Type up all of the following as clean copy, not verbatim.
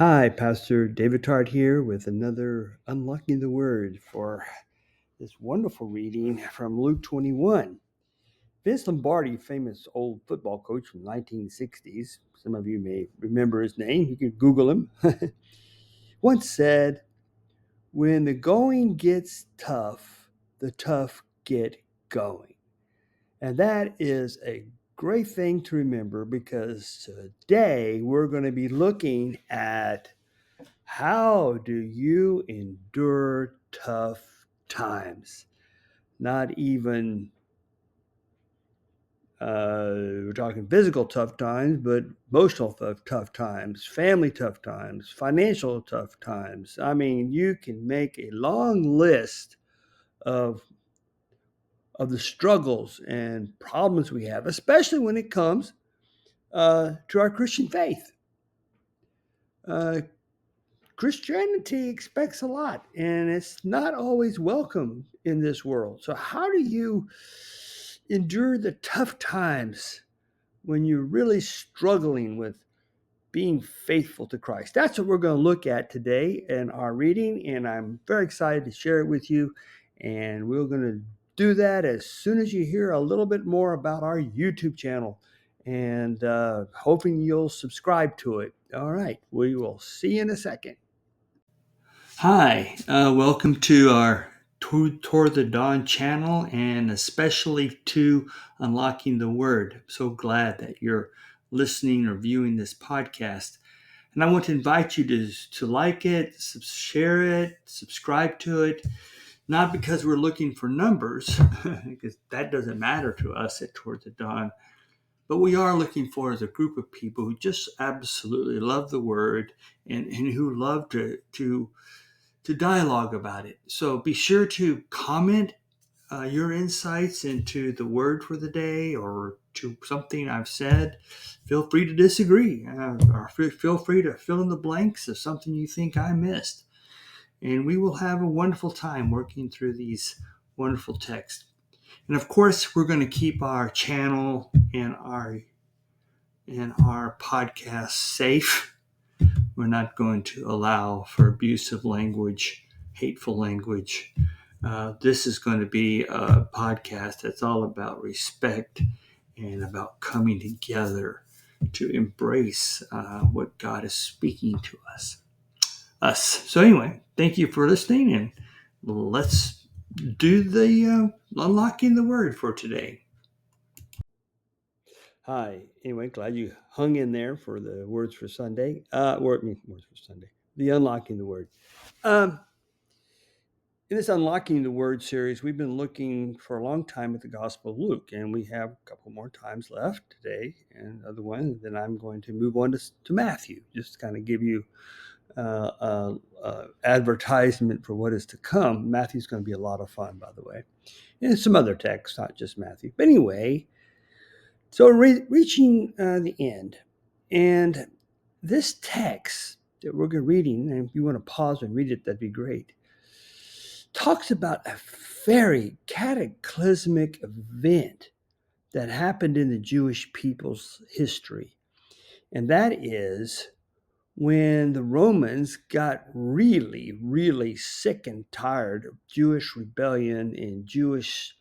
Hi, Pastor David Tart here with another Unlocking the Word for this wonderful reading from Luke 21. Vince Lombardi, famous old football coach from the 1960s, some of you may remember his name, you can Google him, once said, "When the going gets tough, the tough get going." And that is a great thing to remember because today we're going to be looking at how do you endure tough times? Not even, we're talking physical tough times, but emotional tough times, family tough times, financial tough times. I mean, you can make a long list of, of the struggles and problems we have, especially when it comes to our Christian faith. Uh, Christianity expects a lot, and it's not always welcome in this world. So, how do you endure the tough times when you're really struggling with being faithful to Christ? That's what we're going to look at today in our reading, and I'm very excited to share it with you. And we're going to do that as soon as you hear a little bit more about our YouTube channel, and hoping you'll subscribe to it. All right, we will see you in a second. Hi, welcome to our Toward the Dawn channel, and especially to Unlocking the Word. I'm so glad that you're listening or viewing this podcast. And I want to invite you to like it, share it, subscribe to it, not because we're looking for numbers, because that doesn't matter to us at Toward the Dawn, but we are looking for as a group of people who just absolutely love the Word and who love to dialogue about it. So be sure to comment your insights into the word for the day or to something I've said. Feel free to disagree or feel free to fill in the blanks of something you think I missed. And we will have a wonderful time working through these wonderful texts. And of course, we're going to keep our channel and our podcast safe. We're not going to allow for abusive language, hateful language. This is going to be a podcast that's all about respect and about coming together to embrace what God is speaking to us. So anyway, thank you for listening, and let's do the unlocking the word for today. Hi. Anyway, glad you hung in there for the words for Sunday. Words for Sunday. The unlocking the word. Um, in this Unlocking the Word series, we've been looking for a long time at the Gospel of Luke, and we have a couple more times left today, and other one. Then I'm going to move on to Matthew, just to kind of give you advertisement for what is to come. Matthew's going to be a lot of fun, by the way, and some other texts, not just Matthew. But anyway, so reaching the end, and this text that we're reading, and if you want to pause and read it, that'd be great, talks about a very cataclysmic event that happened in the Jewish people's history. And that is when the Romans got really, really sick and tired of Jewish rebellion and Jewish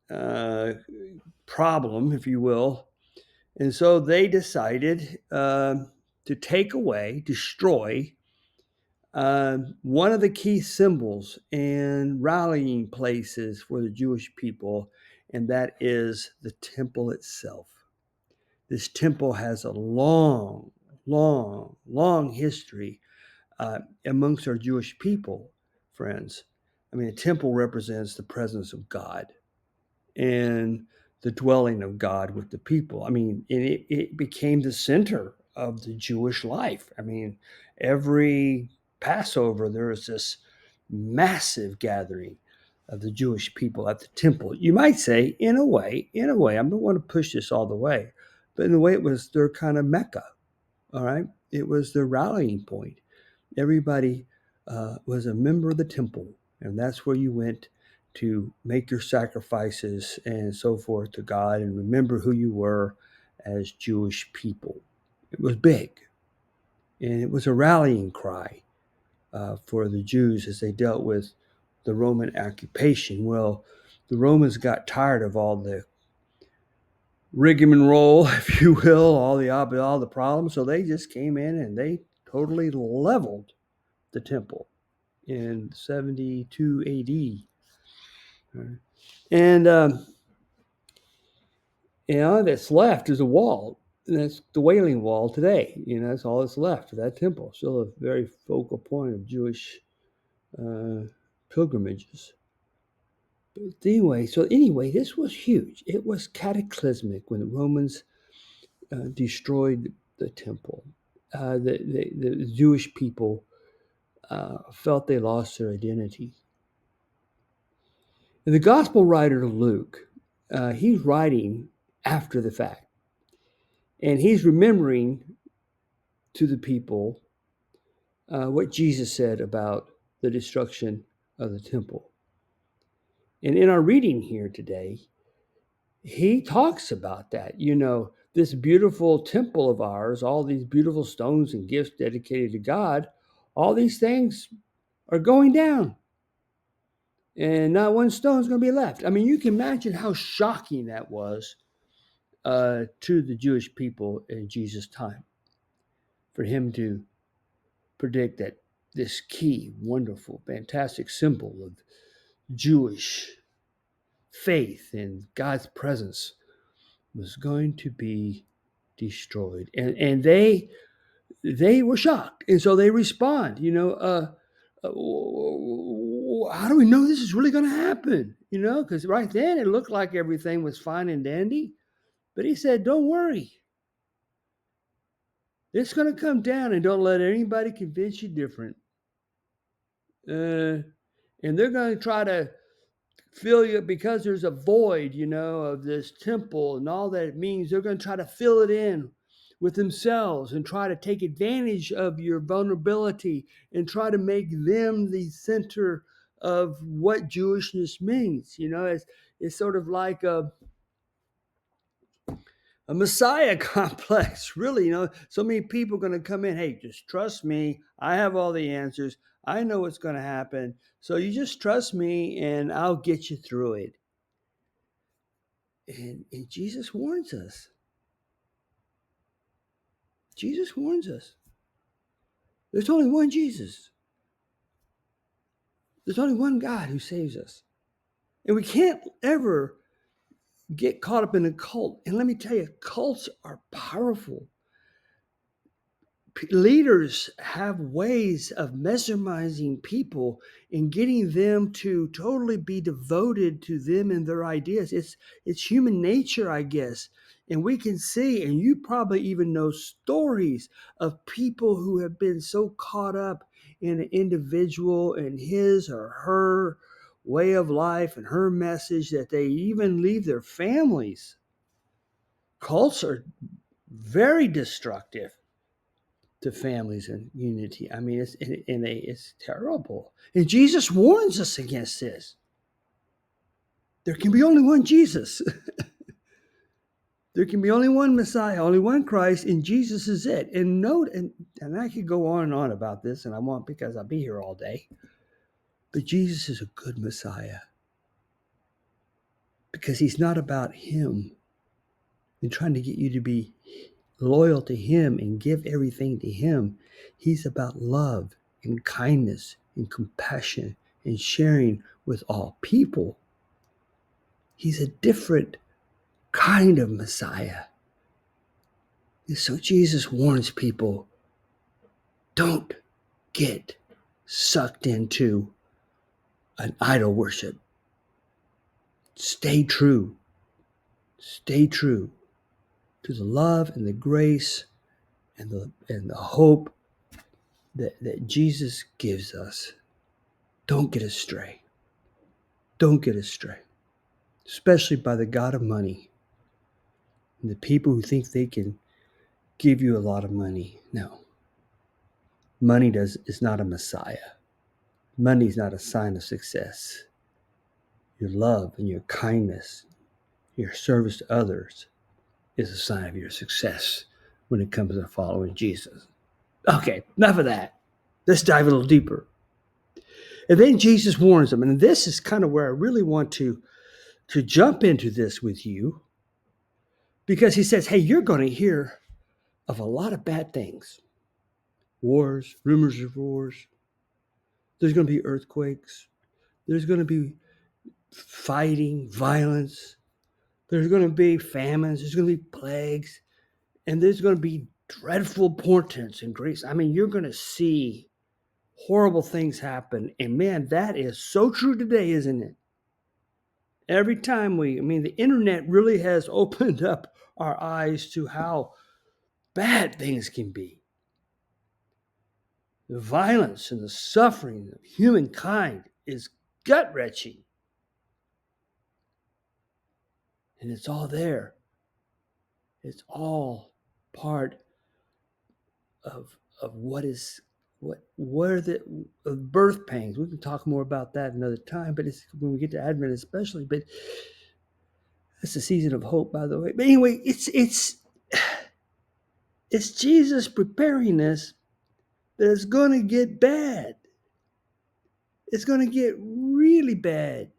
uh, problem, if you will. And so they decided to take away, destroy one of the key symbols and rallying places for the Jewish people, and that is the temple itself. This temple has a long, long, long history amongst our Jewish people, friends. I mean, a temple represents the presence of God and the dwelling of God with the people. I mean, it became the center of the Jewish life. I mean, every Passover, there is this massive gathering of the Jewish people at the temple. You might say, in a way, I don't want to push this all the way, but in a way, it was their kind of Mecca. All right. It was their rallying point. Everybody was a member of the temple, and that's where you went to make your sacrifices and so forth to God and remember who you were as Jewish people. It was big. And it was a rallying cry for the Jews as they dealt with the Roman occupation. Well, the Romans got tired of all the rigmarole, if you will, all the problems. So they just came in and they totally leveled the temple in 72 AD. And that's left is a wall. And that's the Wailing Wall today. That's all that's left of that temple. Still a very focal point of Jewish pilgrimages. But anyway, this was huge. It was cataclysmic when the Romans destroyed the temple. The Jewish people felt they lost their identity. And the gospel writer Luke, he's writing after the fact. And he's remembering to the people what Jesus said about the destruction of the temple. And in our reading here today, he talks about that. This beautiful temple of ours, all these beautiful stones and gifts dedicated to God, all these things are going down. And not one stone is going to be left. I mean, you can imagine how shocking that was to the Jewish people in Jesus' time for him to predict that this key, wonderful, fantastic symbol of Jewish faith in God's presence was going to be destroyed. And they were shocked. And so they respond, how do we know this is really going to happen? Because right then it looked like everything was fine and dandy. But he said, don't worry. It's going to come down, and don't let anybody convince you different. And they're going to try to fill you because there's a void, of this temple and all that it means. They're going to try to fill it in with themselves and try to take advantage of your vulnerability and try to make them the center of what Jewishness means. It's sort of like a Messiah complex, really. So many people are going to come in. Hey, just trust me. I have all the answers. I know what's going to happen. So you just trust me and I'll get you through it. And Jesus warns us. Jesus warns us. There's only one Jesus. There's only one God who saves us. And we can't ever get caught up in a cult. And let me tell you, cults are powerful. Leaders have ways of mesmerizing people and getting them to totally be devoted to them and their ideas. It's human nature, I guess. And we can see, and you probably even know stories of people who have been so caught up in an individual and his or her way of life and her message that they even leave their families. Cults are very destructive to families and unity. I mean, it's terrible. And Jesus warns us against this. There can be only one Jesus. There can be only one Messiah, only one Christ, and Jesus is it. And note, and I could go on and on about this, and I won't because I'll be here all day. But Jesus is a good Messiah because he's not about him and trying to get you to be loyal to him and give everything to him. He's about love and kindness and compassion and sharing with all people. He's a different kind of Messiah. And so Jesus warns people, don't get sucked into an idol worship. Stay true. Stay true to the love and the grace and the hope that Jesus gives us. Don't get astray. Don't get astray, especially by the God of money and the people who think they can give you a lot of money. No. Money is not a Messiah. Money is not a sign of success. Your love and your kindness, your service to others is a sign of your success when it comes to following Jesus. Okay, enough of that. Let's dive a little deeper. And then Jesus warns them, and this is kind of where I really want to jump into this with you, because he says, hey, you're going to hear of a lot of bad things. Wars, rumors of wars. There's going to be earthquakes. There's going to be fighting, violence. There's going to be famines. There's going to be plagues. And there's going to be dreadful portents and grace. I mean, you're going to see horrible things happen. And man, that is so true today, isn't it? Every time the internet really has opened up our eyes to how bad things can be. The violence and the suffering of humankind is gut wrenching. And it's all there. It's all part of what is where the birth pangs. We can talk more about that another time, but it's when we get to Advent especially. But that's the season of hope, by the way. But anyway, it's Jesus preparing us that it's going to get bad. It's going to get really bad.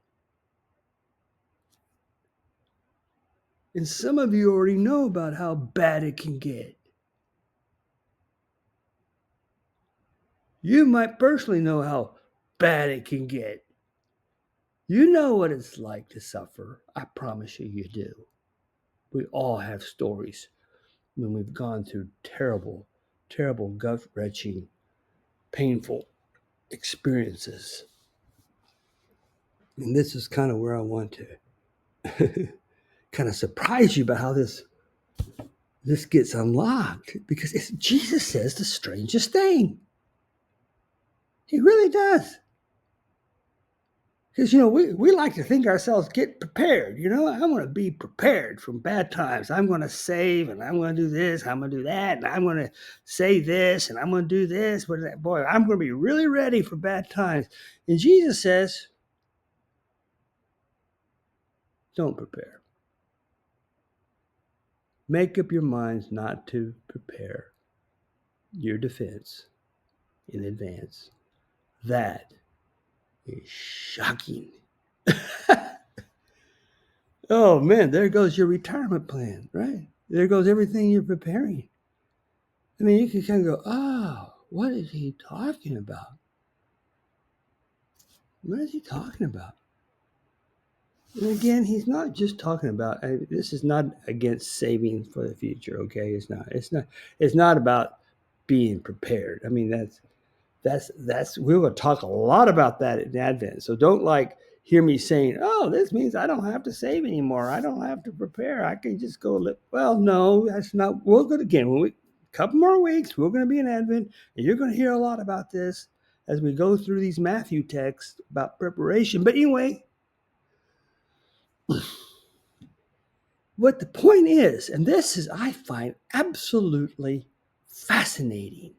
And some of you already know about how bad it can get. You might personally know how bad it can get. You know what it's like to suffer. I promise you, you do. We all have stories when we've gone through terrible, terrible, gut wrenching, painful experiences. And this is kind of where I want to kind of surprise you about how this gets unlocked, because Jesus says the strangest thing. He really does. Because, we like to think ourselves get prepared. I want to be prepared from bad times. I'm going to save, and I'm going to do this, I'm going to do that, and I'm going to say this, and I'm going to do this. But boy, I'm going to be really ready for bad times. And Jesus says, don't prepare. Make up your minds not to prepare your defense in advance. That is shocking. Oh man, there goes your retirement plan, right? There goes everything you're preparing. I mean, you can kind of go, oh, what is he talking about? What is he talking about? And again, he's not just talking about. This is not against saving for the future. Okay, it's not. It's not about being prepared. I mean, that's we're going to talk a lot about that in Advent. So don't hear me saying, "Oh, this means I don't have to save anymore. I don't have to prepare. I can just go live." Well, no, that's not. We're going again. When we couple more weeks, we're going to be in Advent, and you're going to hear a lot about this as we go through these Matthew texts about preparation. But anyway, what the point is, and this is I find absolutely fascinating.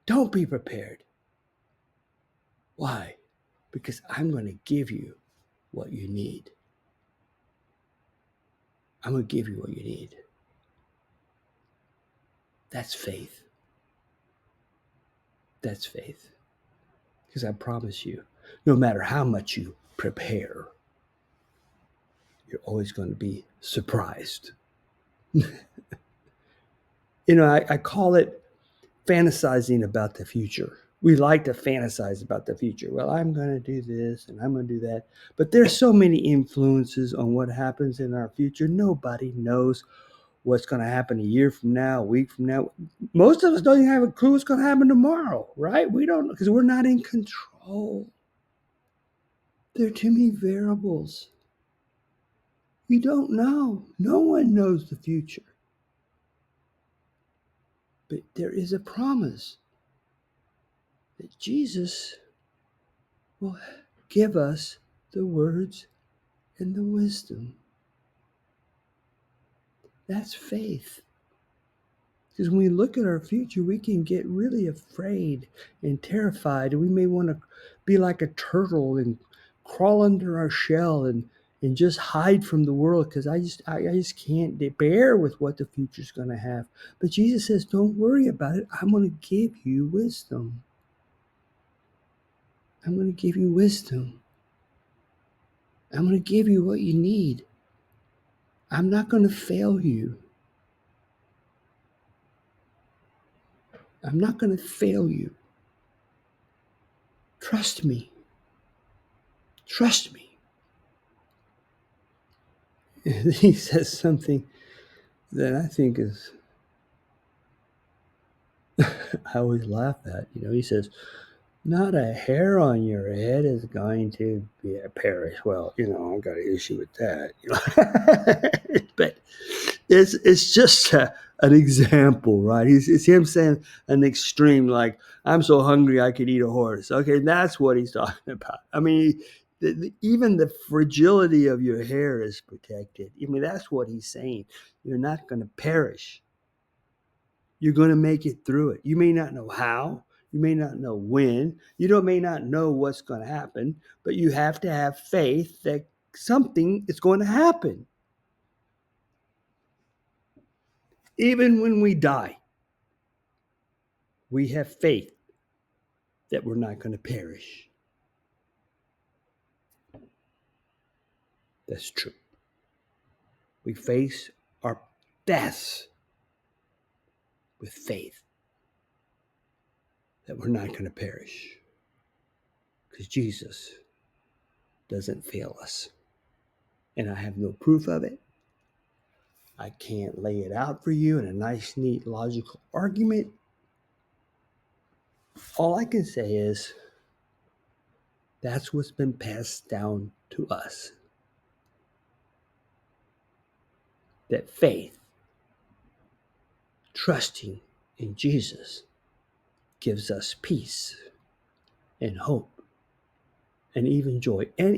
Don't be prepared. Why? Because I'm going to give you what you need. I'm going to give you what you need. That's faith. That's faith. Because I promise you, no matter how much you prepare, you're always going to be surprised. I call it fantasizing about the future. We like to fantasize about the future. Well, I'm going to do this and I'm going to do that. But there's so many influences on what happens in our future. Nobody knows what's going to happen a year from now, a week from now. Most of us don't even have a clue what's going to happen tomorrow, right? We don't, because we're not in control. There are too many variables. You don't know. No one knows the future. But there is a promise that Jesus will give us the words and the wisdom. That's faith. Because when we look at our future, we can get really afraid and terrified. And we may want to be like a turtle and crawl under our shell and and just hide from the world because I just can't bear with what the future's going to have. But Jesus says, don't worry about it. I'm going to give you wisdom. I'm going to give you wisdom. I'm going to give you what you need. I'm not going to fail you. I'm not going to fail you. Trust me. Trust me. And he says something that I think is, I always laugh at. He says, not a hair on your head is going to be a perish. Well, I've got an issue with that. But it's just an example, right? It's him saying an extreme, like, I'm so hungry I could eat a horse. Okay, that's what he's talking about. I mean, even the fragility of your hair is protected. I mean, that's what he's saying. You're not going to perish. You're going to make it through it. You may not know how. You may not know when. You may not know what's going to happen, but you have to have faith that something is going to happen. Even when we die, we have faith that we're not going to perish. That's true. We face our deaths with faith that we're not going to perish because Jesus doesn't fail us. And I have no proof of it. I can't lay it out for you in a nice, neat, logical argument. All I can say is that's what's been passed down to us. That faith, trusting in Jesus, gives us peace and hope and even joy. And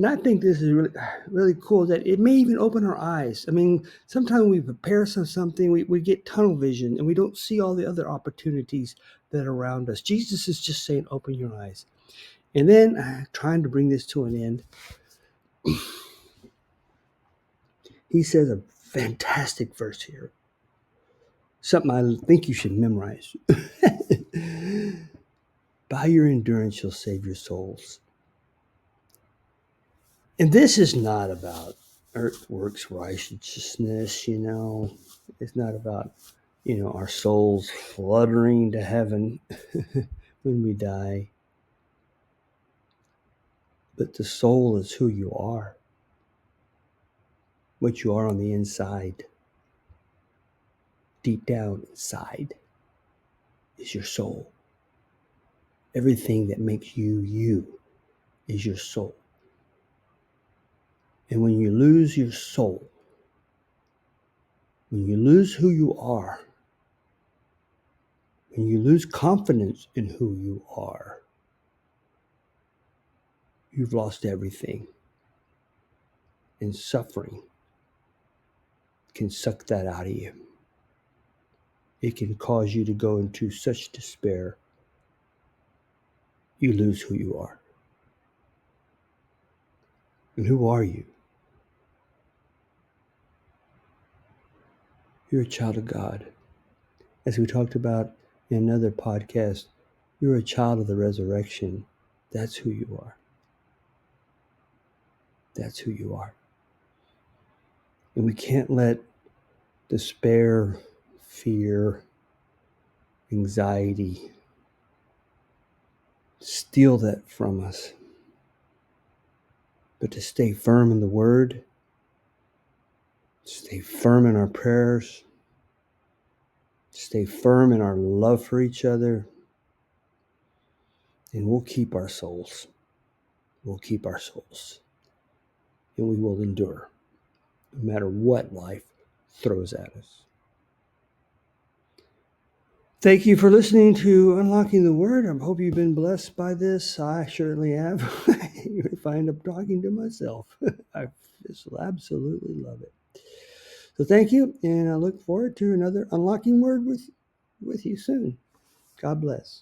I think this is really, really cool that it may even open our eyes. I mean, sometimes we prepare something, we get tunnel vision and we don't see all the other opportunities that are around us. Jesus is just saying, open your eyes. And then, trying to bring this to an end, he says a fantastic verse here. Something I think you should memorize. By your endurance, you'll save your souls. And this is not about works righteousness, It's not about, our souls fluttering to heaven when we die. But the soul is who you are, what you are on the inside. Deep down inside is your soul. Everything that makes you you is your soul. And when you lose your soul, when you lose who you are, when you lose confidence in who you are, you've lost everything. And suffering can suck that out of you. It can cause you to go into such despair, you lose who you are. And who are you? You're a child of God. As we talked about in another podcast, you're a child of the resurrection. That's who you are. That's who you are. And we can't let despair, fear, anxiety steal that from us. But to stay firm in the Word, stay firm in our prayers, stay firm in our love for each other, and we'll keep our souls. We'll keep our souls. And we will endure, no matter what life throws at us. Thank you for listening to Unlocking the Word. I hope you've been blessed by this. I certainly have. If I end up talking to myself, I just absolutely love it. So thank you, and I look forward to another Unlocking Word with you soon. God bless.